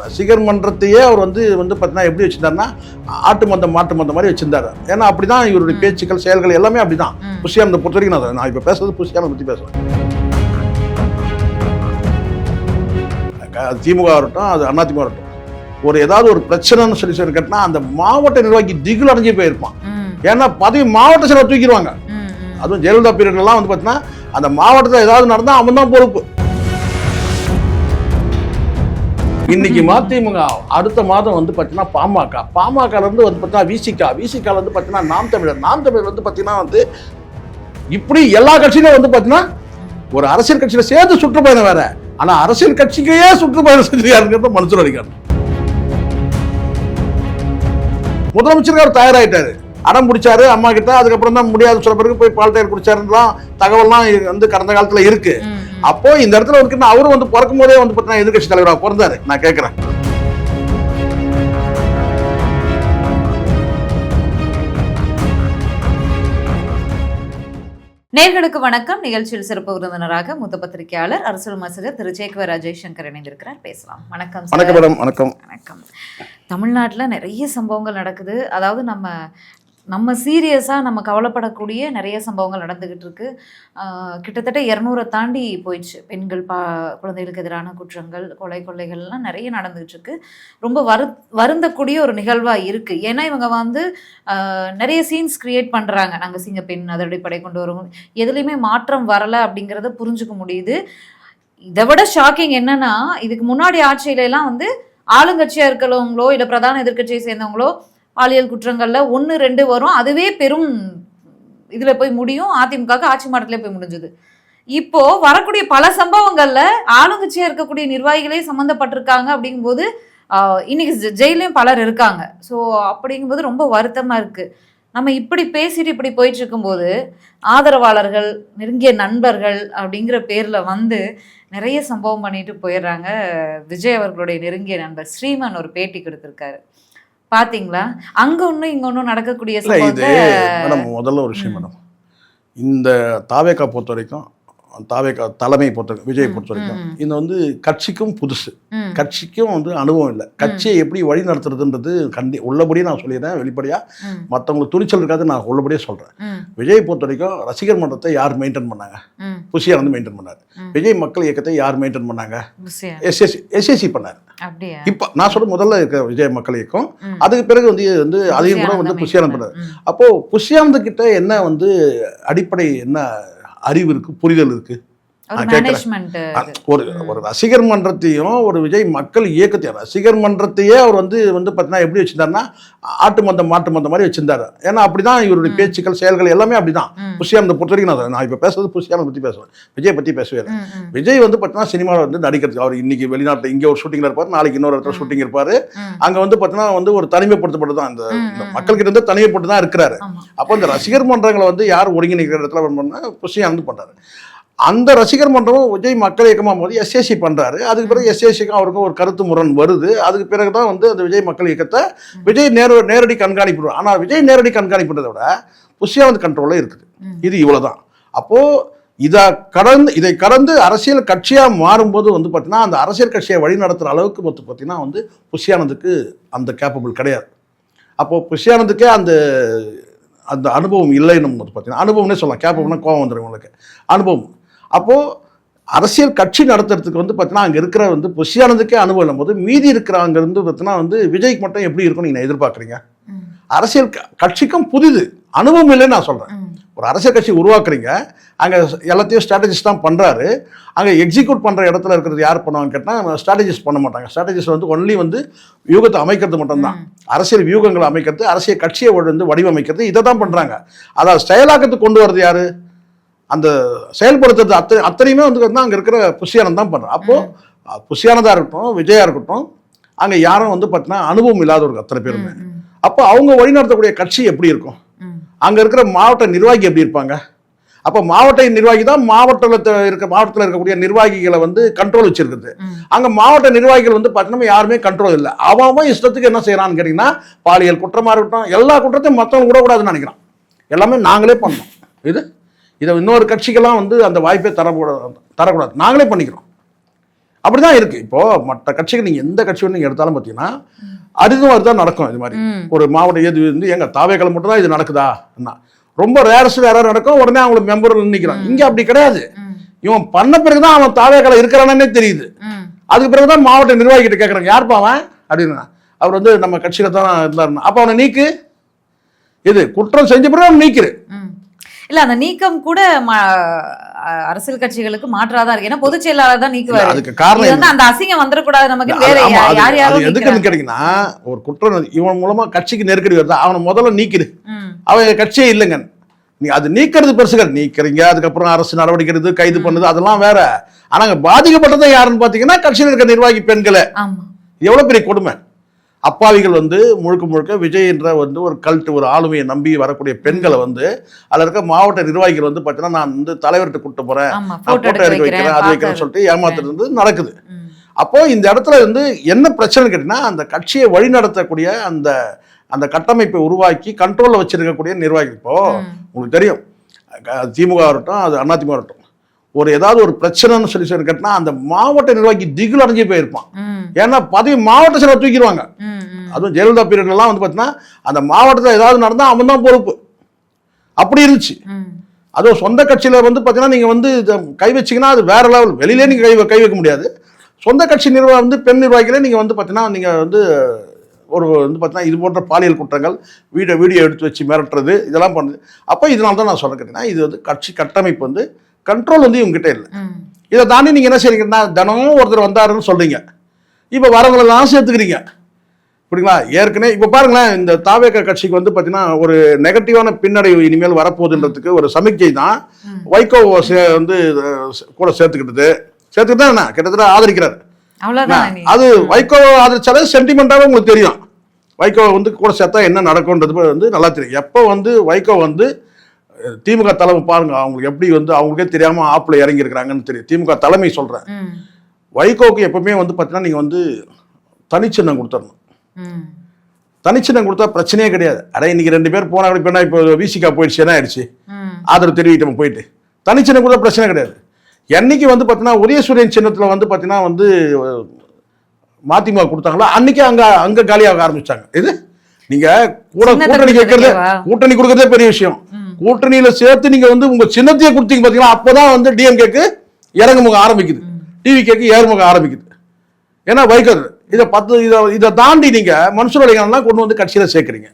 ரசிகர் மன்றத்தையே அவர் வந்து பார்த்தீங்கன்னா எப்படி வச்சிருந்தாருன்னா ஆட்டு மந்தம் மாட்டு மந்தம் மாதிரி வச்சிருந்தாரு. ஏன்னா அப்படிதான் இவருடைய பேச்சுக்கள் செயல்கள் எல்லாமே அப்படிதான். புஷியானந்தை பொறுத்த வரைக்கும் நான் இப்போ பேசுறது புஷியானந்தை பற்றி பேசுறேன். திமுக இருக்கட்டும், அது அதிமுக இருக்கட்டும், ஒரு ஏதாவது ஒரு பிரச்சனைன்னு சொல்லி கேட்டா அந்த மாவட்ட நிர்வாகி திகில் அடைஞ்சு போயிருப்பான். ஏன்னா பதவி மாவட்ட செயலர் தூக்கிடுவாங்க. அதுவும் ஜெயலலிதா பீரியட்லாம் வந்து பார்த்தீங்கன்னா அந்த மாவட்டத்தில் ஏதாவது நடந்தால் அவன் தான் பொறுப்பு. இன்னைக்கு மதிமுக, அடுத்த மாதம் வந்து பார்த்தீங்கன்னா பாமக இருந்து வந்து பார்த்தீங்கன்னா விசிக வந்து பார்த்தீங்கன்னா நாம் தமிழர் வந்து பார்த்தீங்கன்னா வந்து இப்படி எல்லா கட்சியிலும் வந்து பார்த்தீங்கன்னா ஒரு அரசியல் கட்சியில சேர்ந்து சுற்றுப்பயணம் வேற. ஆனா அரசியல் கட்சிக்கையே சுற்றுப்பயணம் செஞ்சாருங்கிறத மனசுல அடிக்காரு. முதலமைச்சர் தயாராயிட்டாரு, அடம் பிடிச்சாரு அம்மா கிட்ட. அதுக்கப்புறம் தான் முடியாது சொல்ல பிறகு போய் பால்டயர் குடிச்சாருலாம் தகவல்லாம் வந்து கடந்த காலத்துல இருக்கு. அப்போ இந்த இடத்துல இருக்கு அவரும் வந்து பிறக்கும் போதே வந்து பார்த்தீங்கன்னா எதிர்கட்சி தலைவராக பிறந்தாரு. நான் கேட்கிறேன், நேயர்களுக்கு வணக்கம். நிகழ்ச்சியில் சிறப்பு விருந்தினராக மூத்த பத்திரிகையாளர் அரசியல் விமர்சகர் திரு ஜேக்வர் ஜெய்சங்கர் இணைந்திருக்கிறார். பேசலாம். வணக்கம். வணக்கம் மேடம். வணக்கம். வணக்கம். தமிழ்நாட்டில் நிறைய சம்பவங்கள் நடக்குது. அதாவது நம்ம சீரியஸாக நம்ம கவலைப்படக்கூடிய நிறைய சம்பவங்கள் நடந்துக்கிட்டு இருக்கு. கிட்டத்தட்ட 200 தாண்டி போயிடுச்சு. பெண்கள் குழந்தைகளுக்கு எதிரான குற்றங்கள், கொள்ளைகள்லாம் நிறைய நடந்துகிட்டு இருக்கு. ரொம்ப வருந்தக்கூடிய ஒரு நிகழ்வாக இருக்குது. ஏன்னா இவங்க வந்து நிறைய சீன்ஸ் கிரியேட் பண்ணுறாங்க. நாங்கள் சிங்கப்பெண் அதடிப்படை கொண்டு வருவோம், எதுலேயுமே மாற்றம் வரலை அப்படிங்கிறத புரிஞ்சுக்க முடியுது. இதை விட ஷாக்கிங் என்னன்னா, இதுக்கு முன்னாடி ஆட்சியிலலாம் வந்து ஆளுங்கட்சியாக இருக்கிறவங்களோ இல்லை பிரதான எதிர்கட்சியை சேர்ந்தவங்களோ பாலியல் குற்றங்கள்ல 1-2 வரும், அதுவே பெரும் இதுல போய் முடியும். அதிமுக ஆட்சி மாற்றத்திலே போய் முடிஞ்சது. இப்போ வரக்கூடிய பல சம்பவங்கள்ல ஆளுங்கட்சியா இருக்கக்கூடிய நிர்வாகிகளே சம்மந்தப்பட்டிருக்காங்க. அப்படிங்கும்போது இன்னைக்கு ஜெயிலையும் பலர் இருக்காங்க. ஸோ அப்படிங்கும்போது ரொம்ப வருத்தமா இருக்கு. நம்ம இப்படி பேசிட்டு இப்படி போயிட்டு இருக்கும்போது ஆதரவாளர்கள், நெருங்கிய நண்பர்கள் அப்படிங்கிற பேர்ல வந்து நிறைய சம்பவம் பண்ணிட்டு போயிடுறாங்க. விஜய் அவர்களுடைய நெருங்கிய நண்பர் ஸ்ரீமன் ஒரு பேட்டி கொடுத்திருக்காரு, பாத்தீங்களா? அங்க ஒன்றும் இங்க ஒன்றும் நடக்கக்கூடிய மேடம். முதல்ல ஒரு விஷயம் மேடம், இந்த தாவேகா பொறுத்த வரைக்கும், தாவேகா தலைமை பொறுத்த வரைக்கும், விஜய் பொறுத்த வரைக்கும் இந்த வந்து கட்சிக்கும் புதுசு, கட்சிக்கும் வந்து அனுபவம் இல்லை. கட்சியை எப்படி வழி நடத்துறதுன்றது உள்ளபடியே நான் சொல்லிடுறேன். வெளிப்படையா மற்றவங்களுக்கு துணிச்சல் இருக்காது, நான் உள்ளபடியே சொல்றேன். விஜய் பொறுத்த வரைக்கும் ரசிகர் மன்றத்தை யார் மெயின்டைன் பண்ணாங்க? புஷியா வந்து மெயின்டைன் பண்ணாரு. விஜய் மக்கள் இயக்கத்தை யார் மெயின்டைன் பண்ணாங்க? எஸ்எஸ்சி பண்ணாரு. இப்ப நான் சொல்ற முதல்ல இருக்க விஜய் மக்கள் இயக்கம், அதுக்கு பிறகு வந்து அதையும் கூட வந்து புஷியானந்த் பண்ணாரு. அப்போ புஷியானந்த் கிட்ட என்ன வந்து அடிப்படை என்ன அறிவு இருக்கு, புரிதல் இருக்கு? ஒரு ரசிகர் மன்றத்தையும் ஒரு விஜய் மக்கள் இயக்கத்தையும், ரசிகர் மன்றத்தையே அவர் வந்து பார்த்தீங்கன்னா எப்படி வச்சிருந்தாருன்னா ஆட்டு மந்தம் மாட்டு மந்தம் மாதிரி வச்சிருந்தாரு. ஏன்னா அப்படிதான் இவருடைய பேச்சுக்கள் செயல்கள் எல்லாமே அப்படிதான். புஷியானந்தை பொறுத்த வரைக்கும் நான் இப்போ பேசுறது புஷியானந்தை பற்றி பேசுவேன், விஜய் பற்றி பேசவே இல்லை. விஜய் வந்து பார்த்தீங்கன்னா சினிமாவில் வந்து நடிக்கிறதுக்கு அவர் இன்னைக்கு வெளிநாட்டில் இங்கே ஒரு ஷூட்டிங்ல இருப்பார், நாளைக்கு இன்னொரு இடத்துல ஷூட்டிங் இருப்பாரு. அங்கே வந்து பார்த்தீங்கன்னா வந்து ஒரு தனிமைப்படுத்தப்பட்டு தான் இந்த மக்கள்கிட்ட இருந்து தனிமைப்பட்டு தான் இருக்கிறாரு. அப்போ இந்த ரசிகர் மன்றங்களை வந்து யார் ஒருங்கிணைக்கிற இடத்துல பண்ணா புஷியானந்த் பண்றாரு. அந்த ரசிகர் மன்றமும் விஜய் மக்கள் இயக்கமாக போது எஸ்ஏசி பண்ணுறாரு. அதுக்கு பிறகு எஸ்ஏசிக்கும் அவருக்கும் ஒரு கருத்து முரண் வருது. அதுக்கு பிறகு தான் வந்து அந்த விஜய் மக்கள் இயக்கத்தை விஜய் நேரடி கண்காணிப்பு. ஆனால் விஜய் நேரடி கண்காணிப்புன்றதை விட புஷியானந்த் கண்ட்ரோலில் இருக்குது. இது இவ்வளோதான். அப்போது இதை கடந்து அரசியல் கட்சியாக மாறும்போது வந்து பார்த்தீங்கன்னா அந்த அரசியல் கட்சியை வழி நடத்துகிற அளவுக்கு பார்த்தீங்கன்னா வந்து புஷியானந்துக்கு அந்த கேப்பபிள் கிடையாது. அப்போது புஷியானந்துக்கே அந்த அனுபவம் இல்லைன்னு பார்த்தீங்கன்னா, அனுபவம்னே சொல்லலாம், கேப்பபிள்னா கோவம் வந்துடும் உங்களுக்கு, அனுபவம். அப்போது அரசியல் கட்சி நடத்துறதுக்கு வந்து பார்த்தீங்கன்னா அங்கே இருக்கிற வந்து புஷியானந்துக்கே அனுபவம் இல்லும் போது மீதி இருக்கிறாங்க இருந்து பார்த்தீங்கன்னா வந்து விஜய்க்கு மட்டும் எப்படி இருக்கும்னு நீங்கள் எதிர்பார்க்குறீங்க? அரசியல் கட்சிக்கும் புதிது, அனுபவம் இல்லைன்னு நான் சொல்கிறேன். ஒரு அரசியல் கட்சி உருவாக்குறீங்க, அங்கே எல்லாத்தையும் ஸ்ட்ராட்டஜிஸ்ட் தான் பண்ணுறாரு. அங்கே எக்ஸிக்யூட் பண்ணுற இடத்துல இருக்கிறது யார் பண்ணுவாங்கன்னு கேட்டால் ஸ்ட்ராட்டஜிஸ்ட் பண்ண மாட்டாங்க. ஸ்ட்ராட்டஜிஸ்ட் வந்து ஒன்லி வந்து வியூகத்தை அமைக்கிறது மட்டும்தான், அரசியல் வியூகங்களை அமைக்கிறது, அரசியல் கட்சியை வந்து வடிவமைக்கிறது, இதை தான் பண்ணுறாங்க. அதாவது செயலாக்கத்துக்கு கொண்டு வரது யார்? அந்த செயல்படுத்துறது அத்தனையுமே வந்து அங்கே இருக்கிற புஷியானந்த் தான் பண்ணுறாங்க. அப்போது புஷியானந்தாக இருக்கட்டும், விஜயா இருக்கட்டும், அங்கே யாரும் வந்து பார்த்தீங்கன்னா அனுபவம் இல்லாதவர்கள் அத்தனை பேருமே. அப்போ அவங்க வழிநடத்தக்கூடிய கட்சி எப்படி இருக்கும்? அங்கே இருக்கிற மாவட்ட நிர்வாகி எப்படி இருப்பாங்க? அப்போ மாவட்ட நிர்வாகி தான் மாவட்டத்தில் இருக்கக்கூடிய நிர்வாகிகளை வந்து கண்ட்ரோல் வச்சிருக்குது. அங்கே மாவட்ட நிர்வாகிகள் வந்து பார்த்தீங்கன்னா யாருமே கண்ட்ரோல் இல்லை. அவன் இஷ்டத்துக்கு என்ன செய்யறான்னு கேட்டிங்கன்னா, பாலியல் குற்றமாக இருக்கட்டும், எல்லா குற்றத்தையும் மற்றவங்க விடக்கூடாதுன்னு நினைக்கிறான். எல்லாமே நாங்களே பண்ணோம். இதை இன்னொரு கட்சிக்கெல்லாம் வந்து அந்த வாய்ப்பே தரக்கூடாது, நாங்களே பண்ணிக்கிறோம். அப்படிதான் இருக்கு. இப்போ மற்ற கட்சிகள் நீங்க எந்த கட்சி நீங்க எடுத்தாலும் பார்த்தீங்கன்னா அரிதும் அதுதான் நடக்கும். இது மாதிரி ஒரு மாவட்ட ஏது வந்து எங்க தாவேக்கள் மட்டும் தான் இது நடக்குதா, ரொம்ப ரேரஸ்ட் யாராவது நடக்கும், உடனே அவங்களுக்கு மெம்பர் நிற்கிறான். இங்க அப்படி கிடையாது. இவன் பண்ண பிறகுதான் அவன் தாவேக்களை இருக்கிறானே தெரியுது. அதுக்கு பிறகுதான் மாவட்ட நிர்வாகிகிட்ட கேட்கறாங்க, யாருப்பா அவன் அப்படின்னா, அவர் வந்து நம்ம கட்சியில தான் இருந்தாருன்னா, அப்ப அவனை நீக்கு. இது குற்றம் செஞ்ச பிறகு அவன் நீக்கிரு. இல்ல அந்த நீக்கம் கூட அரசியல் கட்சிகளுக்கு மாற்றாதான் இருக்கு. ஏன்னா பொதுச் செயலாளர் தான் நீக்குவாரு. அதுக்கு காரணம் அந்த அசிங்கம் வந்துடக்கூடாது நமக்கு. வேற யார் யாரும் எதுக்குன்னு கேட்டீங்கன்னா, ஒரு குற்றம் இவன் மூலமா கட்சிக்கு நெருக்கடி வருது, அவனை முதல்ல நீக்கிடு. அவன் கட்சியே இல்லைங்க, நீ அது நீக்கிறது பெருசுகள் நீக்கிறீங்க. அதுக்கப்புறம் அரசு நடவடிக்கை எடுத்து கைது பண்ணுது, அதெல்லாம் வேற. ஆனா பாதிக்கப்பட்டதை யாருன்னு பாத்தீங்கன்னா கட்சியில் இருக்க நிர்வாகி பெண்களை. எவ்வளவு பெரிய கொடுமை. அப்பாவிகள் வந்து முழுக்க முழுக்க விஜய் என்ற வந்து ஒரு கல்ட், ஒரு ஆளுமையை நம்பி வரக்கூடிய பெண்களை வந்து அதில் இருக்க மாவட்ட நிர்வாகிகள் வந்து பார்த்தீங்கன்னா, நான் வந்து தலைவர்கிட்ட கூப்பிட்டு போறேன், நான் போட்டோ எடுக்க வைக்கிறேன், அது வைக்கிறேன்னு சொல்லிட்டு ஏமாத்துறது நடக்குது. அப்போ இந்த இடத்துல வந்து என்ன பிரச்சனை கேட்டீங்கன்னா, அந்த கட்சியை வழி நடத்தக்கூடிய அந்த அந்த கட்டமைப்பை உருவாக்கி கண்ட்ரோல்ல வச்சிருக்கக்கூடிய நிர்வாகிகள். இப்போ உங்களுக்கு தெரியும், திமுக இருக்கட்டும், அது அதிமுக இருக்கட்டும், ஒரு ஏதாவது ஒரு பிரச்சனைன்னு சொல்லி கேட்டா அந்த மாவட்ட நிர்வாகி திகில் அடைஞ்சு போயிருப்பான். ஏன்னா பதவி மாவட்ட செயலர் தூக்கிடுவாங்க. அதுவும் ஜெயலலிதா பீரியட்லாம் வந்து பார்த்தீங்கன்னா அந்த மாவட்டத்தில் ஏதாவது நடந்தா அவன் தான் பொறுப்பு. அப்படி இருந்துச்சு. அதுவும் சொந்த கட்சியில வந்து பார்த்தீங்கன்னா நீங்க வந்து கை வச்சீங்கன்னா அது வேற லெவல். வெளியிலே நீங்க கை வைக்க முடியாது. சொந்த கட்சி நிர்வாகம் வந்து பெண் நிர்வாகிகளே நீங்க வந்து பார்த்தீங்கன்னா நீங்க வந்து ஒரு வந்து பார்த்தீங்கன்னா இது போன்ற பாலியல் குற்றங்கள், வீடியோ எடுத்து வச்சு மிரட்டுறது, இதெல்லாம் பண்ணுது. அப்போ இதனால தான் நான் சொல்ல கேட்டீங்கன்னா, இது வந்து கட்சி கட்டமைப்பு வந்து கண்ட்ரோல் வந்து இவங்ககிட்ட இல்லை. இதை தாண்டி நீங்க என்ன செய்றீங்கன்னா, தினமும் ஒருத்தர் வந்தாருன்னு சொல்றீங்க, இப்போ வரவங்களெல்லாம் சேர்த்துக்கிறீங்க. புரியுங்களா? ஏற்கனவே இப்போ பாருங்களேன், இந்த தாவேக கட்சிக்கு வந்து பார்த்தீங்கன்னா ஒரு நெகட்டிவான பின்னடைவு இனிமேல் வரப்போகுதுன்றதுக்கு ஒரு சமிக்கை தான் வைகோ வந்து கூட சேர்த்துக்கிட்டு தான் கிட்டத்தட்ட ஆதரிக்கிறார். அது வைகோ ஆதரிச்சாலே சென்டிமெண்டாவே உங்களுக்கு தெரியும். வைகோ வந்து கூட சேர்த்தா என்ன நடக்கும்ன்றது வந்து நல்லா தெரியும். எப்போ வந்து வைகோ வந்து திமுக தலைமை பாருங்க, அவங்களுக்கு எப்படி வந்து அவங்களுக்கே தெரியாம ஆப்புல இறங்கி இருக்கிறாங்கன்னு தெரியும். திமுக தலைமை சொல்றேன், வைகோக்கு எப்பவுமே வந்து பார்த்தீங்கன்னா நீங்க வந்து தனிச்சின்னம் கொடுத்துடணும். தனிச்சின்னம் கொடுத்தா பிரச்சனையே கிடையாது. அட இன்னைக்கு 2 பேர் போனா கூட இப்போ விசிகா போயிடுச்சு, என்ன ஆயிடுச்சு, ஆதரவு தெரிவிட்டோம் போயிட்டு. தனிச்சின்னம் கொடுத்தா பிரச்சனை கிடையாது. என்னைக்கு வந்து பார்த்தீங்கன்னா உதயசூரியன் சின்னத்தில் வந்து பார்த்தீங்கன்னா வந்து மதிமுக கொடுத்தாங்களோ அன்னைக்கு அங்க காலியாக ஆரம்பிச்சாங்க. இது நீங்க கூட்டணி கேட்கறது, கூட்டணி கொடுக்கறதே பெரிய விஷயம். கூட்டணியில சேர்த்து நீங்க வந்து உங்க சின்னத்தையே கொடுத்தீங்க பாத்தீங்கன்னா, அப்பதான் வந்து டிஎம்கேக்கு இறங்குமுக ஆரம்பிக்குது, டிவிகேக்கு ஏறுமுக ஆரம்பிக்குது. ஏன்னா வைகர் இதை தாண்டி நீங்க மன்சூர் அலிகான்லாம் கொண்டு வந்து கட்சியில சேர்க்கிறீங்க.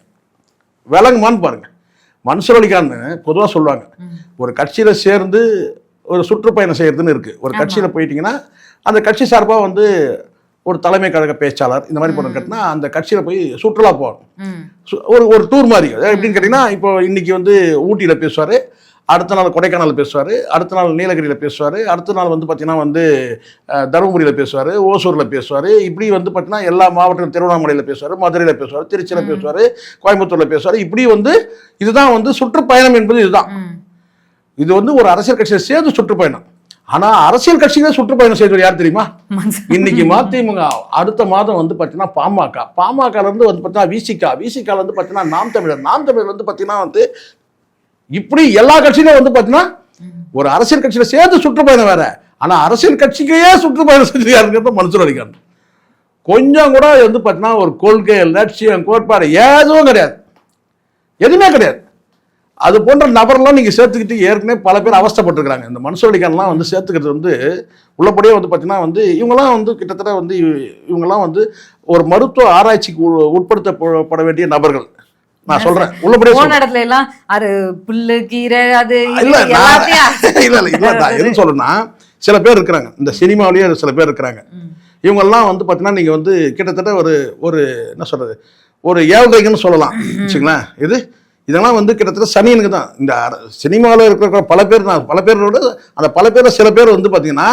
விளங்குமான்னு பாருங்க. மன்சூர் அலிகான் பொதுவாக சொல்லுவாங்க, ஒரு கட்சியில சேர்ந்து ஒரு சுற்றுப்பயணம் செய்யறதுன்னு இருக்கு. ஒரு கட்சியில போயிட்டீங்கன்னா அந்த கட்சி சார்பா வந்து ஒரு தலைமை கழக பேச்சாளர் இந்த மாதிரி போன கட்டினா அந்த கட்சியில போய் சுற்றுலா போகணும். ஒரு டூர் மாதிரி. எப்படின்னு கேட்டீங்கன்னா, இப்போ இன்னைக்கு வந்து ஊட்டியில பேசுவாரு, அடுத்த நாள் கொடைக்கானல் பேசுவார், அடுத்த நாள் நீலகிரியில் பேசுவார், அடுத்த நாள் வந்து பார்த்தீங்கன்னா வந்து தருமபுரியில் பேசுவார், ஓசூரில் பேசுவார். இப்படி வந்து பார்த்தீங்கன்னா எல்லா மாவட்டங்களும், திருவண்ணாமலையில் பேசுவார், மதுரையில் பேசுவார், திருச்சியில் பேசுவார், கோயம்புத்தூரில் பேசுவார். இப்படி வந்து இதுதான் வந்து சுற்றுப்பயணம் என்பது இதுதான். இது வந்து ஒரு அரசியல் கட்சியை சேர்ந்து சுற்றுப்பயணம். ஆனா அரசியல் கட்சிகளே சுற்றுப்பயணம் செய்வது யார் தெரியுமா? இன்னைக்கு மதிமுக, அடுத்த மாதம் வந்து பார்த்தீங்கன்னா பாமக இருந்து வந்து பார்த்தீங்கன்னா விசிகா வந்து பார்த்தீங்கன்னா நாம் தமிழர் வந்து பார்த்தீங்கன்னா வந்து இப்படி எல்லா கட்சியிலும் வந்து பார்த்தீங்கன்னா ஒரு அரசியல் கட்சியில சேர்ந்து சுற்றுப்பயணம் வேற. ஆனா அரசியல் கட்சிக்கையே சுற்றுப்பயணம் செஞ்சு யாருங்கிறத மன்சூர் அலிகான். கொஞ்சம் கூட வந்து பார்த்தீங்கன்னா ஒரு கொள்கை, லட்சியம், கோட்பாடு எதுவும் கிடையாது, எதுவுமே கிடையாது. அது போன்ற நபர்லாம் நீங்க சேர்த்துக்கிட்டு ஏற்கனவே பல பேர் அவஸ்தப்பட்டிருக்காங்க. இந்த மன்சூர் அலிகான்லாம் வந்து சேர்த்துக்கிறது வந்து உள்ளபடியே வந்து பார்த்தீங்கன்னா வந்து இவங்கெல்லாம் வந்து கிட்டத்தட்ட வந்து இவங்கெல்லாம் வந்து ஒரு மருத்துவ ஆராய்ச்சிக்கு உட்படுத்தப்பட வேண்டிய நபர்கள். நான் சொல்றேன் உள்ளபடியே இடத்துல எல்லாம் அது புல்லு கீரை அது இல்ல நான் எது சொல்றேன்னா, சில பேர் இருக்கிறாங்க இந்த சினிமாவிலேயே சில பேர் இருக்கிறாங்க. இவங்கெல்லாம் வந்து பார்த்தீங்கன்னா நீங்க வந்து கிட்டத்தட்ட ஒரு என்ன சொல்றது, ஒரு ஏழ்றைக்குன்னு சொல்லலாம் வச்சுங்களேன். இதெல்லாம் வந்து கிட்டத்தட்ட சனியனுக்கு தான். இந்த சினிமாவில் இருக்கிற பல பேரோட அந்த பல பேர் சில பேர் வந்து பார்த்தீங்கன்னா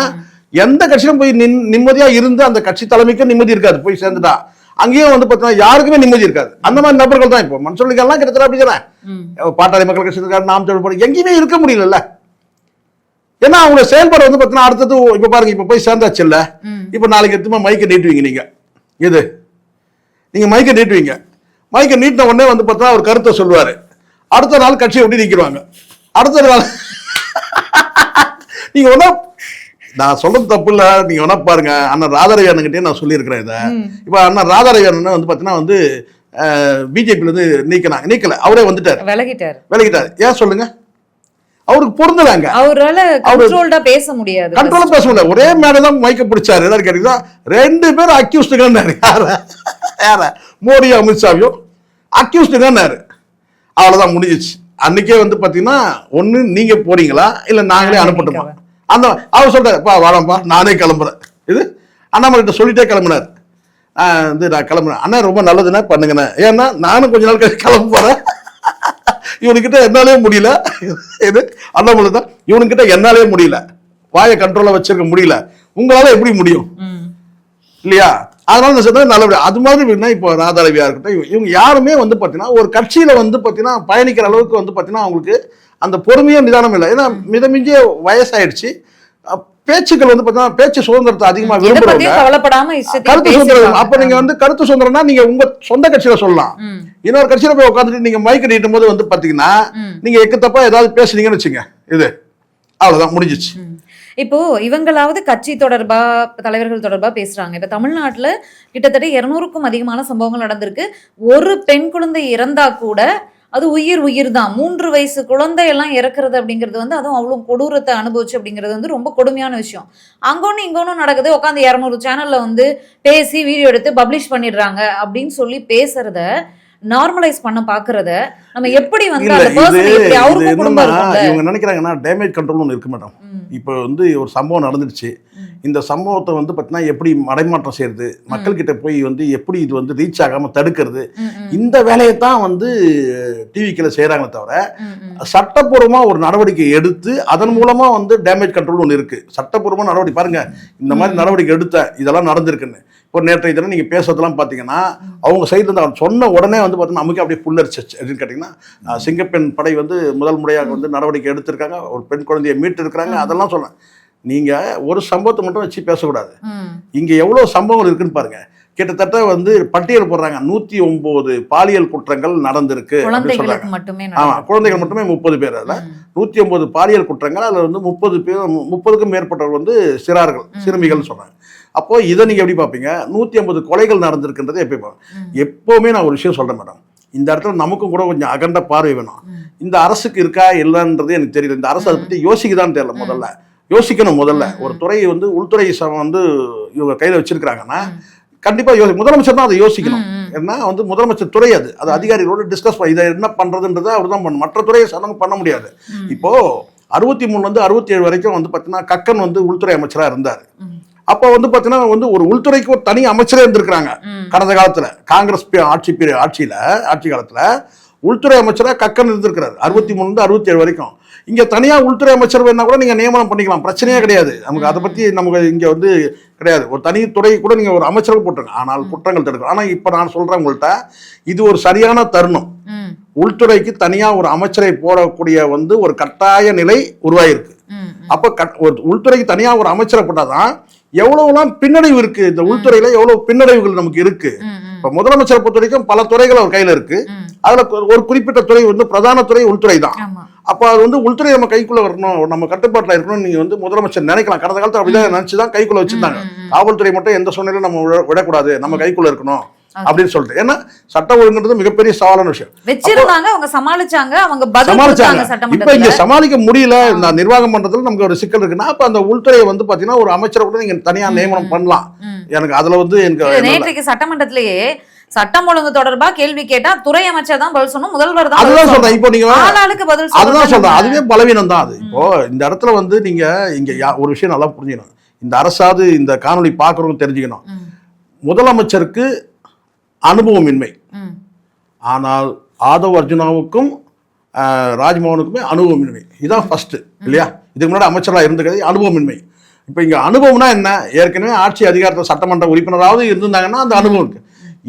எந்த கட்சியிலும் போய் நிம்மதியாக இருந்து அந்த கட்சி தலைமைக்கும் நிம்மதி இருக்காது. போய் சேர்ந்துட்டா அங்கேயும் வந்து பார்த்தீங்கன்னா யாருக்குமே நிம்மதி இருக்காது. அந்த மாதிரி நபர்கள் தான் இப்போ மன்சூர் அலிகான்லாம் கிட்டத்தட்ட அப்படிதானே. பாட்டாளி மக்கள் கட்சி இருக்காரு, நாம் தமிழர், எங்கேயுமே இருக்க முடியல. ஏன்னா அவங்க செயல்பாடு வந்து பார்த்தீங்கன்னா அடுத்தது இப்போ பாருங்க, இப்போ போய் சேர்ந்தாச்சு இல்லை, இப்போ நாளைக்கு எடுத்துமா மைக்கை நீட்டுவீங்க. நீங்க மைக்கை நீட்டுவீங்க. மைக்கை நீட்டின உடனே வந்து பார்த்தா அவர் கருத்தை சொல்லுவாரு. அடுத்த நாள் கட்சியை விட்டு நிற்கிறாங்க. அடுத்த நாள் நீங்க ஒன்றும் நான் சொல்றது தப்பு இல்ல, நீங்க வேணா பாருங்க. அண்ணன் ராதாரவி அண்ணன்கிட்டே நான் சொல்லியிருக்கிறேன் இதை. இப்ப அண்ணன் ராதாரவி அண்ணன் வந்து பாத்தீங்கன்னா வந்து பிஜேபியில இருந்து நீக்கல, அவரே வந்துட்டாரு, விலகிட்டாரு. ஏன் சொல்லுங்க? அவருக்கு பொருந்தலாங்க, அவரால கண்ட்ரோல்டா பேச முடியாது, கண்ட்ரோலா பேச முடியாது. ஒரே மேடம் தான் மைக்க பிடிச்சாரு. எல்லாரும் கேட்டீங்கன்னா 2 பேரும் அக்யூஸ்டுங்கன்னாரு. யார? மோடி அமித்ஷாவையும் அக்யூஸ்டுங்கன்னாரு. அவ்வளவுதான், முடிஞ்சிச்சு. அன்னைக்கே வந்து பாத்தீங்கன்னா ஒண்ணு நீங்க போறீங்களா இல்ல நாங்களே அனுப்பட்டுமா. அந்த அவர் சொல்றாருப்பா வாழப்பா நானே கிளம்புறேன். இது அண்ணாமலை சொல்லிட்டே கிளம்புனார். நான் கிளம்புறேன் அண்ணா, ரொம்ப நல்லதுன்னா பண்ணுங்கண்ணே, ஏன்னா நானும் கொஞ்ச நாள் கழிச்சு கிளம்ப போறேன். இவனுக்கிட்ட என்னாலே முடியல. இது அண்ணாமலை தான், இவனுக்கிட்ட என்னாலே முடியல, வாயை கண்ட்ரோலா வச்சிருக்க முடியல, உங்களால எப்படி முடியும் இல்லையா? அதனால நான் சொன்னேன் நல்லபடியா. அது மாதிரி இப்போ ராதாரவியா இருக்கட்டும், இவங்க யாருமே வந்து பாத்தீங்கன்னா ஒரு கட்சியில வந்து பாத்தீங்கன்னா பயணிக்கிற அளவுக்கு வந்து பாத்தீங்கன்னா அவங்களுக்கு அந்த பொறுமையும் நிதானம் இல்லை. ஏன்னா மிதமிஞ்சிய வயசாயிடுச்சு. பேச்சுக்கள் வந்து பாத்தீங்கன்னா பேச்சு சுதந்திரத்தை அதிகமா விரும்புறவங்க, கருத்து சுதந்திரம். அப்ப நீங்க வந்து கருத்து சுதந்திரம்னா நீங்க உங்க சொந்த கட்சியில சொல்லலாம். இன்னொரு கட்சியில போய் உட்காந்துட்டு நீங்க மைக் நீட்டும் போது வந்து பாத்தீங்கன்னா நீங்க எக்கத்தப்பா ஏதாவது பேசுனீங்கன்னு வச்சுங்க, இது அவ்வளவுதான், முடிஞ்சிச்சு. இப்போ இவங்களாவது கட்சி தொடர்பா தலைவர்கள் தொடர்பா பேசுறாங்க. இப்ப தமிழ்நாட்டுல கிட்டத்தட்ட 200க்கும் அதிகமான சம்பவங்கள் நடந்திருக்கு. ஒரு பெண் குழந்தை இறந்தா கூட அது உயிர் தான். 3 வயசு குழந்தை எல்லாம் இறக்குறது அப்படிங்கிறது வந்து அதுவும் அவ்வளவு கொடூரத்தை அனுபவிச்சு அப்படிங்கிறது வந்து ரொம்ப கொடுமையான விஷயம். அங்கொன்னு இங்கொன்னும் நடக்குது, உட்காந்து 200 சேனல்ல வந்து பேசி வீடியோ எடுத்து பப்ளிஷ் பண்ணிடுறாங்க அப்படின்னு சொல்லி பேசுறத நார்மலைஸ் பண்ண பாக்குறத நம்ம எப்படி வந்து அந்த பர்சன் எப்படி அவருக்கு குடும்பம் இருக்கும்ல, இவங்க நினைக்கிறாங்கன்னா டேமேஜ் கண்ட்ரோல் ஒன்று இருக்கு மேடம். இப்போ வந்து ஒரு சம்பவம் நடந்துடுச்சு, இந்த சம்பவத்தை வந்து பார்த்தீங்கன்னா எப்படி மடைமாற்றம் செய்யறது, மக்கள்கிட்ட போய் வந்து எப்படி இது வந்து ரீச் ஆகாம தடுக்கிறது, இந்த வேலையை தான் வந்து டிவிக்கில் செய்யறாங்களே தவிர சட்டப்பூர்வமா ஒரு நடவடிக்கை எடுத்து அதன் மூலமா வந்து டேமேஜ் கண்ட்ரோல் ஒன்று இருக்கு. சட்டப்பூர்வமா நடவடிக்கை பாருங்க, இந்த மாதிரி நடவடிக்கை எடுத்த இதெல்லாம் நடந்திருக்குன்னு. இப்போ நேற்றைய தினம் நீங்க பேசுறதெல்லாம் பாத்தீங்கன்னா அவங்க சைட்ல இருந்து சொன்ன உடனே வந்து பார்த்தீங்கன்னா நமக்கு அப்படியே புல்லரிச்சு அப்படின்னு கேட்டீங்கன்னா, சிங்கப்பெண் படை வந்து முதல் முறையாக வந்து நடவடிக்கை எடுத்திருக்காங்க, ஒரு பெண் குழந்தையை மீட்டு இருக்கிறாங்க, அதெல்லாம் சொல்றேன். நீங்க ஒரு சம்பவத்தை மட்டும் வச்சு பேசக்கூடாது, இங்க எவ்வளவு சம்பவங்கள் இருக்குன்னு பாருங்க. கிட்டத்தட்ட வந்து பட்டியல் போடுறாங்க, 109 பாலியல் குற்றங்கள் நடந்திருக்கு அப்படின்னு சொல்றாங்க. ஆமா, குழந்தைகள் மட்டுமே 30 பேர். அதுல 109 பாலியல் குற்றங்கள், அதுல வந்து 30க்கும் மேற்பட்டவர் வந்து சிறார்கள், சிறுமிகள் சொல்றாங்க. அப்போ இதை நீங்க எப்படி பார்ப்பீங்க? 150 கொலைகள் நடந்திருக்குன்றது எப்படி பார்ப்பீங்க? எப்பவுமே நான் ஒரு விஷயம் சொல்றேன் மேடம், இந்த இடத்துல நமக்கும் கூட கொஞ்சம் அகண்ட பார்வை வேணும். இந்த அரசுக்கு இருக்கா இல்லைன்றது எனக்கு தெரியல. இந்த அரசு அதை பத்தி யோசிக்குதான்னு தெரியல. முதல்ல யோசிக்கணும். முதல்ல ஒரு துறையை வந்து உள்துறை வந்து இவங்க கையில வச்சிருக்காங்கன்னா கண்டிப்பா முதலமைச்சர் தான் அதை யோசிக்கணும். ஏன்னா வந்து முதலமைச்சர் துறை அது அதிகாரிகளோட டிஸ்கஸ் பண்ணி இதை என்ன பண்றதுன்றதை அவர் தான் பண்ணணும். மற்ற துறையை பண்ண முடியாது. இப்போ 63 வந்து 67 வரைக்கும் வந்து பாத்தீங்கன்னா கக்கன் வந்து உள்துறை அமைச்சரா இருந்தார். அப்ப வந்து பாத்தீங்கன்னா வந்து ஒரு உள்துறைக்கு ஒரு தனி அமைச்சரே இருந்திருக்கிறாங்க. கடந்த காலத்துல காங்கிரஸ் ஆட்சி காலத்துல உள்துறை அமைச்சரா கக்கன் இருந்திருக்கிறார் 63 இருந்து 67 வரைக்கும். இங்க தனியா உள்துறை அமைச்சர் வேணா கூட நீங்க நியமனம் பண்ணிக்கலாம், பிரச்சனையே கிடையாது. நமக்கு அதை பத்தி நமக்கு இங்க வந்து கிடையாது. ஒரு தனி துறை கூட நீங்க ஒரு அமைச்சருக்கு போட்டுருங்க, ஆனால் குற்றங்கள் தடுக்கும். ஆனா இப்ப நான் சொல்றேன் உங்கள்கிட்ட, இது ஒரு சரியான தருணம். உள்துறைக்கு தனியா ஒரு அமைச்சரை போடக்கூடிய வந்து ஒரு கட்டாய நிலை உருவாயிருக்கு. அப்ப உள்துறைக்கு தனியா ஒரு அமைச்சரை போட்டாதான் எவ்வளவுலாம் பின்னடைவு இருக்கு, இந்த உள்துறையில எவ்வளவு பின்னடைவுகள் நமக்கு இருக்கு. இப்ப முதலமைச்சரை பொறுத்த வரைக்கும் பல துறைகள் அவர் கையில இருக்கு. அதுல ஒரு குறிப்பிட்ட துறை வந்து பிரதான துறை உள்துறை தான். அப்ப அது வந்து உள்துறை நம்ம கைக்குள்ள வரணும், நம்ம கட்டுப்பாட்டுல இருக்கணும். நீங்க வந்து முதலமைச்சர் நினைக்கலாம், கடந்த காலத்துல அப்படிதான் நினைச்சுதான் கைக்குள்ள வச்சிருந்தாங்க. காவல்துறை மட்டும் எந்த சூழ்நிலையும் நம்ம விடக்கூடாது, நம்ம கைக்குள்ள இருக்கணும் அப்படின்னு சொல்லிட்டு. ஏன்னா சட்டம் ஒழுங்குன்றது மிகப்பெரிய சவாலான விஷயம். வச்சிருந்தாங்க, அவங்க சமாளிச்சாங்க, அவங்க சமாளிச்சாங்க. இப்ப இங்க சமாளிக்க முடியல, இந்த நிர்வாகம் பண்றதுல நமக்கு ஒரு சிக்கல் இருக்குன்னா அப்ப அந்த உள்துறையை வந்து பாத்தீங்கன்னா ஒரு அமைச்சரை கூட நீங்க தனியா நியமனம் பண்ணலாம். எனக்கு அதுல வந்து எனக்கு நேற்றைக்கு சட்டமன்றத்திலேயே சட்டம் ஒழுங்கு தொடர்பா கேள்வி கேட்டா துறை அமைச்சர் தான் பதில் சொன்னோம், முதல்வர் தான். அதுதான் சொல்றேன். இப்போ நீங்க ஆளாளுக்கு பதில் அதுதான் சொல்றேன், அதுவே பலவீனம் தான் அது. இப்போ இந்த இடத்துல வந்து நீங்க இங்க ஒரு விஷயம் நல்லா புரிஞ்சுக்கணும், இந்த அரசாவது இந்த காணொலி பாக்குறவங்க தெரிஞ்சுக்கணும். முதலமைச்சருக்கு அனுபவமின்மை, ஆனால் ஆதவ் அர்ஜுனாவுக்கும் ராஜ்மோகனுக்குமே அனுபவமின்மை. இதுதான் ஃபர்ஸ்ட் இல்லையா? இதுக்கு முன்னாடி அமைச்சராக இருந்துக்கிறது அனுபவமின்மை. இப்போ இங்க அனுபவம்னா என்ன? ஏற்கனவே ஆட்சி அதிகாரத்தில் சட்டமன்ற உறுப்பினராவது இருந்திருந்தாங்கன்னா அந்த அனுபவம் இருக்கு.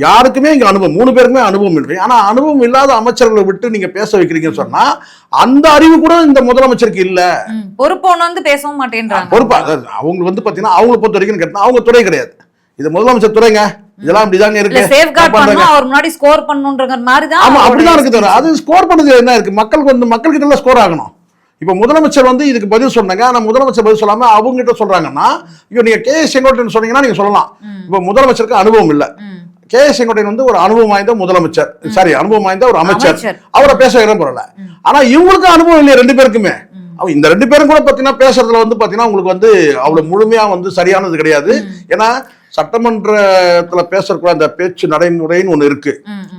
யாருக்குமே இங்க அனுபவம், 3 பேருக்குமே அனுபவம் இல்லை. ஆனா அனுபவம் இல்லாத அமைச்சர்களை விட்டு நீங்க பேச வைக்கிறீங்கன்னு சொன்னா அந்த அறிவு கூட இந்த முதலமைச்சருக்கு இல்ல. பொறுப்போன்னு வந்து பேசவும் மாட்டேன்றாங்க. பொறுப்பா அவங்க வந்து பாத்தீங்கன்னா அவங்களை பொறுத்த வரைக்கும் கேட்டா அவங்க துறை கிடையாது, இது முதலமைச்சர் துறைங்க, இதெல்லாம் அப்படிதாங்க இருக்கு. சேஃப்கார்ட் பண்ணனும், அவர் முன்னாடி ஸ்கோர் பண்ணனும்ன்ற மாதிரி தான். ஆமா, அப்படிதான் இருக்கு. அது ஸ்கோர் பண்ணது என்ன இருக்கு? மக்களுக்கு வந்து மக்கள் கிட்ட ஸ்கோர் ஆகணும். இப்போ முதலமைச்சர் வந்து இதுக்கு பதில் சொன்னாங்க. ஆனா முதலமைச்சர் பதில் சொல்லாம அவங்க கிட்ட சொல்றாங்கன்னா, இப்போ நீங்க கே செங்கோட்டையன் சொன்னீங்கன்னா நீங்க சொல்லலாம். இப்போ முதலமைச்சருக்கு அனுபவம் இல்ல. கே செங்கோட்டையன் வந்து ஒரு அனுபவம் வாய்ந்த முதலமைச்சர், சாரி அனுபவம் வாய்ந்த ஒரு அமைச்சர், அவரை பேச இடம் போறல. ஆனா இவங்களுக்கு அனுபவம் இல்லையா ரெண்டு பேருக்குமே. இந்த ரெண்டு பேரும் கூட பாத்தீங்கன்னா பேசுறதுல வந்து பாத்தீங்கன்னா உங்களுக்கு வந்து அவ்வளவு முழுமையா வந்து சரியானது கிடையாது. ஏன்னா சட்டமன்றத்துல பேசக்கூடிய அந்த பேச்சு நடைமுறைன்னு ஒண்ணு இருக்கு,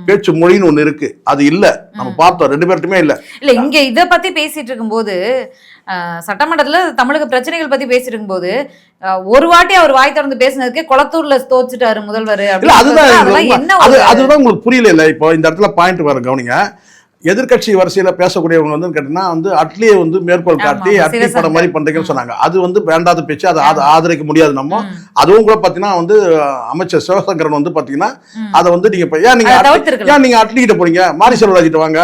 பேச்சு மொழின்னு ஒண்ணு இருக்கு, அது இல்ல. நம்ம பார்த்தோம் ரெண்டு பேர்ட்டுமே இல்ல. இங்க இத பத்தி பேசிட்டு இருக்கும்போது சட்டமன்றத்துல தமிழக பிரச்சனைகள் பத்தி பேசிட்டு இருக்கும்போது ஒரு வாட்டி அவர் வாய் திறந்து பேசினதுக்கே குளத்தூர்ல தோச்சுட்டாரு முதல்வர். அதுதான் உங்களுக்கு புரியல இல்ல. இப்போ இந்த இடத்துல பாயிண்ட் வர கவனிங்க. எதிர்கட்சி வரிசையில பேசக்கூடியவங்க வந்து கேட்டீங்கன்னா வந்து அட்லியை வந்து மேற்கோள் காட்டி அட்லி படம் மாதிரி பண்றீங்கன்னு சொன்னாங்க. அது வந்து வேண்டாத பேச்சு, அதை ஆதரிக்க முடியாது நம்ம. அதுவும் கூட பாத்தீங்கன்னா வந்து அமைச்சர் சிவசங்கரன் வந்து பாத்தீங்கன்னா அதை வந்து நீங்க ஏன் நீங்க அட்லி கிட்ட போறீங்க, மாரி செல்வராஜ் கிட்ட வாங்க.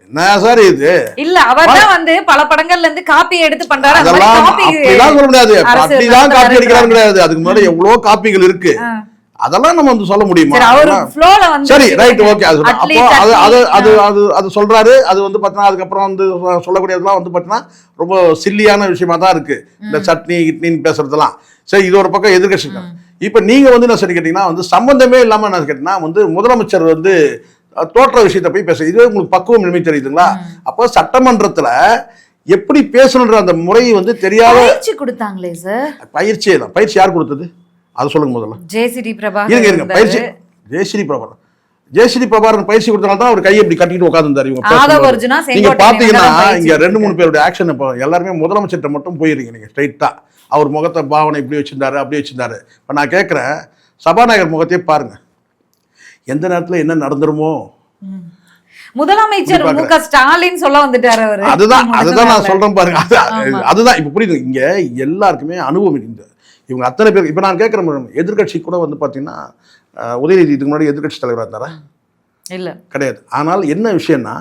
என்ன சார் இது? இல்ல அவர்தான் வந்து பல படங்கள்ல இருந்து காப்பி எடுத்து பண்றாரு. அப்படிலாம் சொல்ல முடியாது. அப்படிதான் காப்பி அடிக்கிறாங்க கிடையாது. அதுக்கு முன்னாடி எவ்வளவு காப்பிகள் இருக்கு, அதெல்லாம் நம்ம வந்து சொல்ல முடியுமா? சரி, ரைட், ஓகே. அது சொல்றாரு. அது வந்து பாத்தீங்கன்னா அதுக்கப்புறம் வந்து சொல்லக்கூடியதெல்லாம் வந்து பாத்தீங்கன்னா ரொம்ப சில்லியான விஷயமா தான் இருக்கு. இந்த சட்னி கிட்னின்னு பேசுறதெல்லாம் சரி, இது ஒரு பக்கம் எதிர்கட்சி. இப்ப நீங்க வந்து என்ன சரி கேட்டீங்கன்னா வந்து சம்பந்தமே இல்லாம என்ன கேட்டீங்கன்னா வந்து முதலமைச்சர் வந்து தோற்ற விஷயத்த போய் பேச, இதுவே உங்களுக்கு பக்குவம் இனிமே தெரியுதுங்களா? அப்போ சட்டமன்றத்துல எப்படி பேசணுன்ற அந்த முறை வந்து தெரியாத பயிற்சி கொடுத்தாங்களே சார். பயிற்சியே தான். பயிற்சி யார் கொடுத்தது அதை சொல்லுங்க முதல்ல. ஜெயஸ்ரீ பிரபாகர் இருங்க பயிற்சி. ஜெயஸ்ரீ பிரபாகரன் பயிற்சி கொடுத்தனால தான் அவர் கையை இப்படி கட்டிட்டு உட்காந்துருந்தாரு. நீங்க பாத்தீங்கன்னா இங்க 2-3 பேருடைய ஆக்ஷன் இப்போ எல்லாருமே முதலமைச்சர்கிட்ட மட்டும் போயிருங்க. நீங்க ஸ்ட்ரைட்டா அவர் முகத்தை பாவனை இப்படி வச்சிருந்தாரு அப்படி வச்சிருந்தாரு. இப்ப நான் கேட்கிறேன், சபாநாயகர் முகத்தையே பாருங்க, எந்த நேரத்துல என்ன நடந்துருமோ. முதலமைச்சர் மு.க. ஸ்டாலின் சொல்ல வந்துட்டாரு அவரு. அதுதான் நான் சொல்றேன் பாருங்க. அதுதான் இப்ப புரியுது. இங்க எல்லாருக்குமே அனுபவம் இருக்கு. இவங்க அத்தனை பேர். இப்ப நான் கேட்கிறேன், எதிர்கட்சி கூட வந்து பாத்தீங்கன்னா உதயநிதி இதுக்கு முன்னாடி எதிர்கட்சி தலைவராக இருந்தாரா? இல்ல, கிடையாது. ஆனால் என்ன விஷயம்னா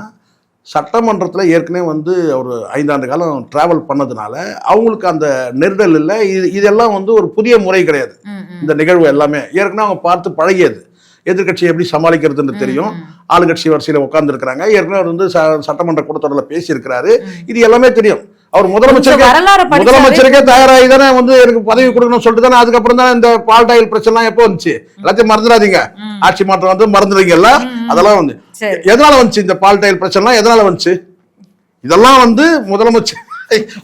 சட்டமன்றத்தில் ஏற்கனவே வந்து ஒரு 5 ஆண்டு காலம் டிராவல் பண்ணதுனால அவங்களுக்கு அந்த நெருடல் இல்லை. இதெல்லாம் வந்து ஒரு புதிய முறை கிடையாது. இந்த நிகழ்வு எல்லாமே ஏற்கனவே அவங்க பார்த்து பழகியது. எதிர்கட்சியை எப்படி சமாளிக்கிறதுன்னு தெரியும். ஆளுங்கட்சி வரிசையில் உட்கார்ந்துருக்கிறாங்க. ஏற்கனவே அவர் வந்து சட்டமன்ற கூட்டத்தொடரில் பேசியிருக்கிறாரு. இது எல்லாமே தெரியும். அவர் முதலமைச்சருக்கே தயாராகி தானே வந்து எனக்கு பதவி கொடுக்கணும்னு சொல்லிட்டு தானே அதுக்கப்புறம் தான் இந்த பால்டாயில் பிரச்சனை எப்போ வந்துச்சு. எல்லாத்தையும் மறந்துடாதீங்க. ஆட்சி மாற்றம் வந்து மறந்துடுவீங்கல்ல, அதெல்லாம் வந்து எதனால வந்துச்சு இந்த பால்டாயில் பிரச்சனை? எதனால வந்துச்சு? இதெல்லாம் வந்து முதலமைச்சர்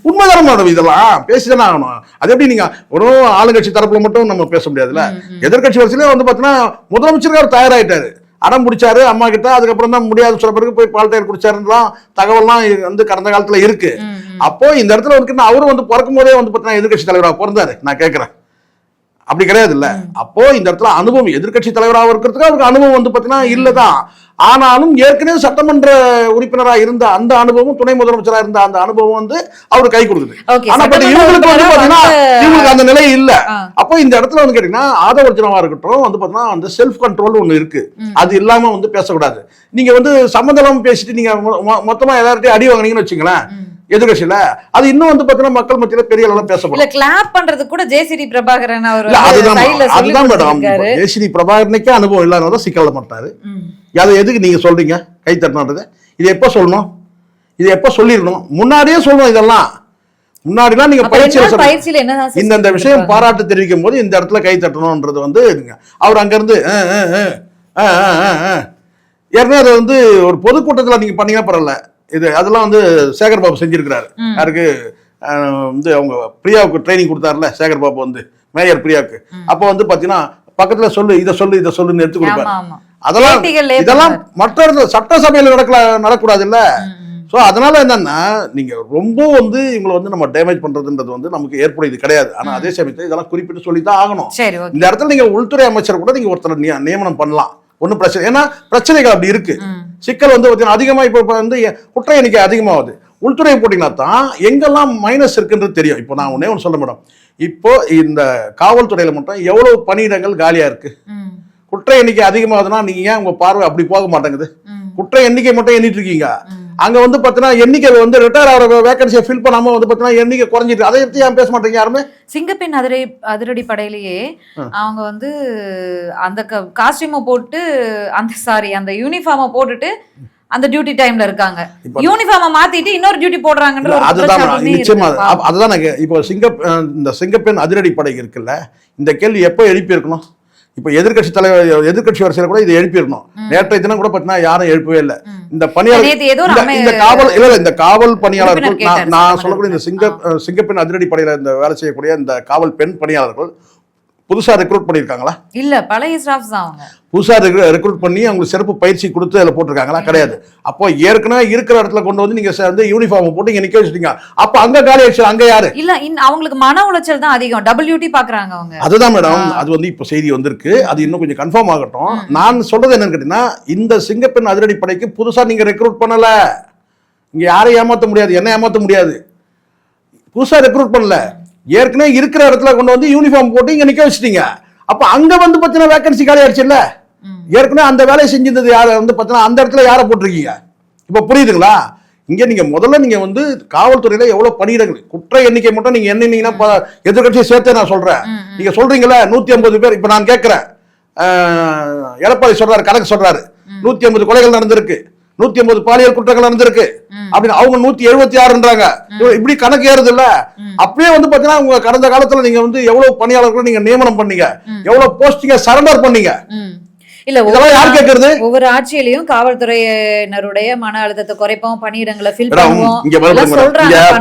உண்மைதான மேடம், இதெல்லாம் பேசிதானே ஆகணும். அது எப்படி நீங்க ஒரு ஆளுங்கட்சி தரப்புல மட்டும் நம்ம பேச முடியாதுல்ல. எதிர்கட்சி வரிசையில வந்து பாத்தீங்கன்னா முதலமைச்சருக்கு அவர் தயாராயிட்டாரு, அடம் பிடிச்சாரு அம்மா கிட்ட. அதுக்கப்புறம் தான் முடியாது சொல்ல பிறகு போய் பால்டைல் குடிச்சாருலாம் தகவல்லாம் வந்து கடந்த காலத்துல இருக்கு. அப்போ இந்த இடத்துல வந்து அவரும் வந்து பிறக்கும் போதே வந்து பாத்தீங்கன்னா எதிர்கட்சி தலைவராக பிறந்தாரு. நான் கேட்கிறேன், அப்படி கிடையாது இல்ல. அப்போ இந்த இடத்துல அனுபவம் எதிர்கட்சி தலைவராக இருக்கிறதுக்கு அவருக்கு அனுபவம் வந்து பாத்தீங்கன்னா இல்லதான். ஆனாலும் ஏற்கனவே சட்டமன்ற உறுப்பினராக இருந்த அந்த அனுபவம், துணை முதலமைச்சராக இருந்த அந்த அனுபவம் வந்து அவரு கை கொடுக்குது. ஆனா இவங்களுக்கு வந்து பாத்தீங்கன்னா இவங்களுக்கு அந்த நிலை இல்ல. அப்போ இந்த இடத்துல வந்து கேட்டீங்கன்னா ஆதவர்ஜனமா இருக்கட்டும் வந்து பாத்தீங்கன்னா அந்த செல்ஃப் கண்ட்ரோல் ஒண்ணு இருக்கு. அது இல்லாம வந்து பேசக்கூடாது. நீங்க வந்து சம்பந்தம் பேசிட்டு நீங்க மொத்தமா எல்லார்ட்டையும் அடி வாங்கினீங்கன்னு வச்சுங்களேன் எதிர்கட்சியில, அது இன்னும் வந்து பாத்தீங்கன்னா மக்கள் மத்தியில பெரிய அளவுல பேசப்படும். கிளாப் பண்றது கூட ஜெயஸ்ரீ பிரபாகரன் அவர் அதுதான் மேடம். ஜெயஸ்ரீ பிரபாகரனுக்கே அனுபவம் இல்லாததான் சிக்கல மாட்டாரு. அதை எதுக்கு நீங்க சொல்றீங்க கை தட்டினது? இது எப்ப சொல்லணும்? இது எப்ப சொல்லிடணும்? முன்னாடியே சொல்லணும். இதெல்லாம் முன்னாடிலாம் நீங்க பயிற்சியில இந்த விஷயம் பாராட்டு தெரிவிக்கும் போது இந்த இடத்துல கை தட்டணும்ன்றது வந்து அவர் அங்க இருந்து ஏற்கனவே அதை வந்து ஒரு பொதுக்கூட்டத்தில் நீங்க பண்ணீங்கன்னா பரவாயில்ல. இது அதெல்லாம் வந்து சேகர் பாபு செஞ்சிருக்கிறாரு. யாருக்கு வந்து அவங்க பிரியாவுக்கு ட்ரைனிங் கொடுத்தாருல சேகர் பாபு வந்து மேயர் பிரியாவுக்கு. அப்போ வந்து பாத்தீங்கன்னா பக்கத்துல சொல்லு இதை சொல்லுன்னு எடுத்து கொடுப்பாரு. அதெல்லாம் இதெல்லாம் மற்ற சட்டசபையில நடக்கூடாது இல்ல. ஸோ அதனால என்னன்னா நீங்க ரொம்ப வந்து இவங்களை வந்து நம்ம டேமேஜ் பண்றதுன்றது வந்து நமக்கு ஏற்புடையது கிடையாது. ஆனா அதே சமயத்தில் இதெல்லாம் குறிப்பிட்டு சொல்லித்தான் ஆகணும். இந்த இடத்துல நீங்க உள்துறை அமைச்சர் கூட நீங்க ஒருத்தர் நியமனம் பண்ணலாம், ஒன்றும் பிரச்சனை. ஏன்னா பிரச்சனைகள் அப்படி இருக்கு. சிக்கல் வந்து பார்த்தீங்கன்னா அதிகமாக இப்போ வந்து குற்ற எண்ணிக்கை அதிகமாகுது. உள்துறை போட்டிங்கன்னா தான் எங்கெல்லாம் மைனஸ் இருக்குன்றது தெரியும். இப்போ நான் ஒன்னே ஒன்று சொல்ல மேடம், இப்போ இந்த காவல்துறையில மட்டும் எவ்வளவு பணியிடங்கள் காலியா இருக்கு. குற்ற எண்ணிக்கை அதிகமாகுதுன்னா நீங்க ஏன் உங்க பார்வை அப்படி போக மாட்டேங்குது? குற்ற எண்ணிக்கை மட்டும் எண்ணிட்டு இருக்கீங்க. அங்க வந்து பாத்தீங்கன்னா எண்ணிக்கை வந்து ரிட்டையர் ஆகிற வேகன்சியை ஃபில் பண்ணாம வந்து பாத்தீங்கன்னா எண்ணிக்கை குறைஞ்சிட்டு. அதை பத்தி ஏன் பேச மாட்டீங்க யாருமே? சிங்கப்பெண் அதிரடி படையிலேயே அவங்க வந்து அந்த காஸ்டியூமை போட்டு அந்த யூனிஃபார்மை போட்டுட்டு அந்த டியூட்டி டைம்ல இருக்காங்க. இப்ப யூனிஃபார்மை மாத்திட்டு இன்னொரு டியூட்டி போடுறாங்கன்ற ஒரு அதுதான் குற்றச்சாட்டுமே நிச்சயமா இருக்கு. அதுதான் இப்போ இந்த சிங்கப்பெண் அதிரடிப்படை இருக்குல்ல, இந்த கேள்வி எப்போ எழுப்பி இருக்கணும்? இப்போ எதிர்க்கட்சி தலைவர் எதிர்க்கட்சி வரிசையில் கூட இதை எழுப்பியிருக்கணும். நேற்றைய தினம் கூட பார்த்தீங்கன்னா யாரும் எழுப்பவே இல்லை. இந்த பணியாளர் இந்த காவல் பணியாளர்கள் நான் சொல்லக்கூடிய இந்த சிங்கப்பெண் அதிரடிப்படையில் இந்த வேலை செய்யக்கூடிய இந்த காவல் பெண் பணியாளர்கள் புதுசா ரெக்ரூட் பண்ணியிருக்காங்களா? இல்ல, பழைய ஸ்டாஃப்ஸ் தான் அவங்க. புதுசா ரெக்ரூட் பண்ணி அவங்களுக்கு சிறப்பு பயிற்சி கொடுத்து அதில் போட்டிருக்காங்களா? கிடையாது. அப்போ ஏற்கனவே இருக்கிற இடத்துல கொண்டு வந்து நீங்க வந்து யூனிஃபார்ம் போட்டு இங்க நிக்க வச்சிட்டீங்க. அப்ப அங்க காலி ஆயிடுச்சு. அங்க யாரு? இல்ல, அவங்களுக்கு மன உளைச்சல் தான் அதிகம். WT பாக்குறாங்க அவங்க. அதுதான் மேடம், அது வந்து இப்போ செய்தி வந்திருக்கு. அது இன்னும் கொஞ்சம் கன்ஃபார்ம் ஆகட்டும். நான் சொல்றது என்னன்னு கேட்டீங்கன்னா, இந்த சிங்கப்பெண் அதிரடிப்படைக்கு புதுசா நீங்க ரெக்ரூட் பண்ணல. இங்க யாரையும் ஏமாற்ற முடியாது, என்ன ஏமாற்ற முடியாது. புதுசா ரெக்ரூட் பண்ணல, ஏற்கனவே இருக்கிற இடத்துல கொண்டு வந்து யூனிஃபார்ம் போட்டு இங்க நிக்க வச்சிட்டீங்க. அப்ப அங்க வந்து பாத்தீங்கன்னா வேகன்சி காலி ஆயிடுச்சு இல்ல. ஏற்கனவே அந்த வேலையை செஞ்சிருந்தது யார வந்து பாத்தீங்கன்னா அந்த இடத்துல யாரை போட்டிருக்கீங்க? இப்ப புரியுதுங்களா? இங்க நீங்க முதல்ல நீங்க வந்து காவல்துறையில எவ்வளவு பணியிடங்கள் குற்ற எண்ணிக்கை மட்டும் நீங்க எண்ணினீங்கன்னா எதிர்கட்சியை சேர்த்தே நான் சொல்றேன். நீங்க சொல்றீங்களா 150 பேர். இப்ப நான் கேட்கிறேன், எடப்பாடி சொல்றாரு, கணக்கு சொல்றாரு, 150 கொலைகள் நடந்திருக்கு, 150 பாலியல் குற்றங்கள் நடந்திருக்கு அப்படின்னு. அவங்க 176ன்றாங்க. இப்படி கணக்கு ஏறுது இல்ல. அப்படியே வந்து பாத்தீங்கன்னா உங்க கடந்த காலத்துல நீங்க வந்து எவ்வளவு பணியாளர்கள் நீங்க நியமனம் பண்ணீங்க, எவ்வளவு போஸ்டிங்க சரண்டர் பண்ணீங்க. இல்ல, இதெல்லாம் யார் கேக்குறது? ஒவ்வொரு ஆட்சியிலையும் காவல்துறையினருடைய மன அழுத்தத்தை குறைப்போம், பணியிடங்களை ஃபில் பண்ணுவோம். இங்க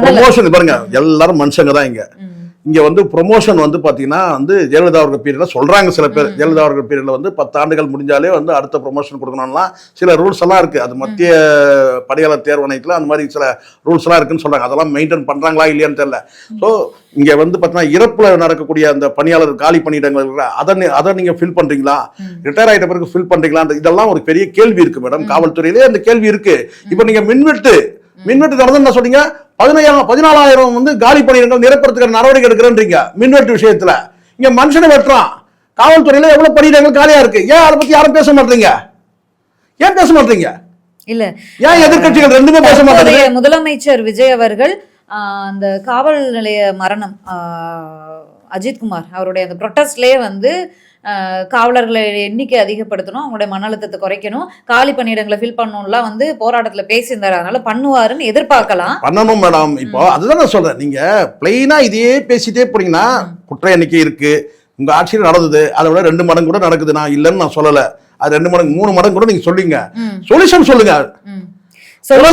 ப்ரமோஷன் பாருங்க, எல்லாரும் மனுஷங்க தான். இங்க வந்து ப்ரொமோஷன் வந்து பாத்தீங்கன்னா வந்து ஜெயலலிதா அவர்கள் பீரியட்ல சொல்றாங்க சில பேர். ஜெயலலிதா அவர்கள் பீரியட்ல வந்து 10 ஆண்டுகள் முடிஞ்சாலே வந்து அடுத்த ப்ரொமோஷன் கொடுக்கணும்லாம் சில ரூல்ஸ் எல்லாம் இருக்கு. அது மத்திய பணியாளர் தேர்வாணையத்துல அந்த மாதிரி சில ரூல்ஸ் எல்லாம் இருக்குன்னு சொல்றாங்க. அதெல்லாம் மெயின்டைன் பண்றாங்களா இல்லையான்னு தெரியல. ஸோ இங்க வந்து பாத்தீங்கன்னா இறப்புல நடக்கக்கூடிய அந்த பணியாளர் காலி பணியிடங்கள் அதை நீங்க ஃபில் பண்றீங்களா, ரிட்டையர் ஆயிட்ட பிறகு ஃபில் பண்றீங்களா, இதெல்லாம் ஒரு பெரிய கேள்வி இருக்கு மேடம். காவல்துறையிலே அந்த கேள்வி இருக்கு. இப்ப நீங்க மின்வெட்டு நடந்து என்ன சொல்றீங்க? 14,000 வந்து காலி பணியிடங்கள் நிரப்புறதுக்கு நடவடிக்கை எடுக்கிறேன்றீங்க. மின்வெட்டு விஷயத்துல இங்க மனுஷனை வெட்டுறான். காவல்துறையில எவ்வளவு பணியிடங்கள் காலியா இருக்கு. ஏன் அதை பத்தி யாரும் பேச மாட்டீங்க? ஏன் பேச மாட்டீங்க? இல்ல, ஏன் எதிர்க்கட்சிகள் ரெண்டுமே பேச மாட்டாங்க? முதலமைச்சர் விஜய் அவர்கள் அந்த காவல் நிலைய மரணம் அஜித்குமார் அவருடைய அந்த ப்ரொட்டஸ்ட்லயே வந்து காவலர்களை எண்ணிக்கை அதிகப்படுத்தணும், அவங்களுடைய மன அழுத்தத்தை குறைக்கணும், காலி பணியிடங்களை ஃபில் பண்ணணும்லாம் வந்து போராட்டத்துல பேசியிருந்தாரு. அதனால பண்ணுவாருன்னு எதிர்பார்க்கலாம். பண்ணணும் மேடம். இப்போ அதுதான் நான் சொல்றேன். நீங்க பிளைனா இதையே பேசிட்டே போனீங்கன்னா குற்ற எண்ணிக்கை இருக்கு, உங்க ஆட்சியில் நடந்தது, அதை விட 2 மடங்கு கூட நடக்குது. நான் இல்லைன்னு நான் சொல்லல. அது 2 மடங்கு 3 மடங்கு கூட நீங்க சொல்லுங்க. சொல்யூஷன் சொல்லுங்க.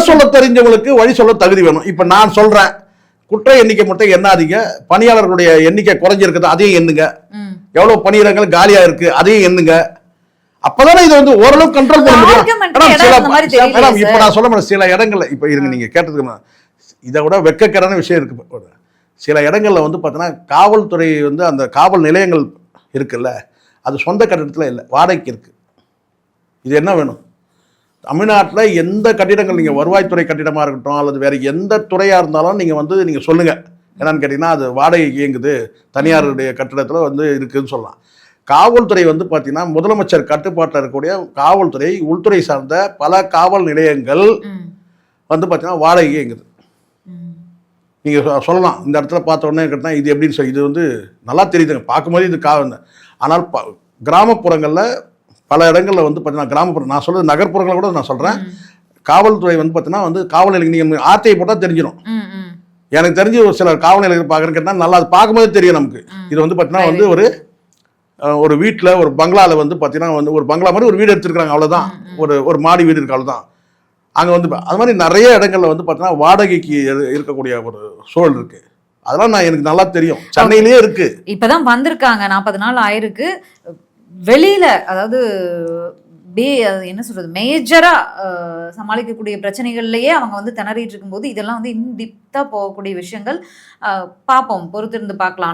சொல்ல தெரிஞ்சவங்களுக்கு வழி சொல்ல தகுதி வேணும். இப்ப நான் சொல்றேன், குற்ற எண்ணிக்கை மட்டும் எண்ணாதீங்க, பணியாளர்களுடைய எண்ணிக்கை குறைஞ்சிருக்குது அதையும் எண்ணுங்க, எவ்வளவு பணியிடங்கள் காலியா இருக்கு அதையும் எண்ணுங்க. அப்பதானே இது வந்து ஓரளவு கண்ட்ரோல் பண்ண முடியும். இப்ப நான் சொல்ல முடியும் சில இடங்கள்ல இப்ப இருங்க, நீங்க கேட்டதுக்கு இதை விட வெட்கக்கேடான விஷயம் இருக்கு. சில இடங்கள்ல வந்து பாத்தீங்கன்னா காவல்துறை வந்து அந்த காவல் நிலையங்கள் இருக்குல்ல, அது சொந்த கட்டிடத்துல இல்லை, வாடகைக்கு இருக்கு. இது என்ன வேணும்? தமிழ்நாட்டில் எந்த கட்டிடங்கள் நீங்கள் வருவாய்த்துறை கட்டிடமாக இருக்கட்டும் அல்லது வேறு எந்த துறையாக இருந்தாலும் நீங்கள் வந்து நீங்கள் சொல்லுங்கள். என்னன்னு கேட்டிங்கன்னா அது வாடகை இயங்குது, தனியாருடைய கட்டிடத்தில் வந்து இருக்குதுன்னு சொல்லலாம். காவல்துறை வந்து பார்த்தீங்கன்னா முதலமைச்சர் கட்டுப்பாட்டில் இருக்கக்கூடிய காவல்துறை உள்துறை சார்ந்த பல காவல் நிலையங்கள் வந்து பார்த்தீங்கன்னா வாடகை இயங்குது. நீங்கள் சொல்லலாம் இந்த இடத்துல பார்த்த உடனே கேட்டால் இது எப்படின்னு சொல்லி, இது வந்து நல்லா தெரியுதுங்க பார்க்கும்போது இது ஆனால் கிராமப்புறங்களில் பல இடங்களில் வந்து பார்த்தீங்கன்னா கிராமப்புறம், நான் சொல்றது நகர்ப்புறங்களை கூட நான் சொல்கிறேன், காவல்துறை வந்து பார்த்தீங்கன்னா வந்து காவல் நிலையம் நீங்கள் ஆர்டிஐ போட்டால் தெரிஞ்சிடும். எனக்கு தெரிஞ்சு ஒரு சில காவல் நிலையங்கள் பார்க்குறேன்னு கேட்டால் நல்லா அது பார்க்கும்போது தெரியும் நமக்கு. இது வந்து பார்த்தீங்கன்னா வந்து ஒரு வீட்டில் ஒரு பங்களாவில் வந்து பார்த்தீங்கன்னா வந்து ஒரு பங்களா மாதிரி ஒரு வீடு எடுத்துருக்காங்க, அவ்வளோதான். ஒரு மாடி வீடு இருக்கு, அவ்வளோதான். அங்கே வந்து அது மாதிரி நிறைய இடங்களில் வந்து பார்த்தீங்கன்னா வாடகைக்கு இருக்கக்கூடிய ஒரு சூழல் இருக்குது. அதெல்லாம் எனக்கு நல்லா தெரியும், சென்னையிலேயே இருக்கு. இப்போதான் வந்திருக்காங்க, 40 நாள் ஆயிருக்கு. வெளியில அதாவது என்ன சொல்றது, மேஜரா சமாளிக்கக்கூடிய பிரச்சனைகள்லயே அவங்க வந்து திணறிட்டு இருக்கும்போது இதெல்லாம் வந்து இன்டிப்தா போகக்கூடிய விஷயங்கள். பார்ப்போம், பொறுத்திருந்து பார்க்கலாம்.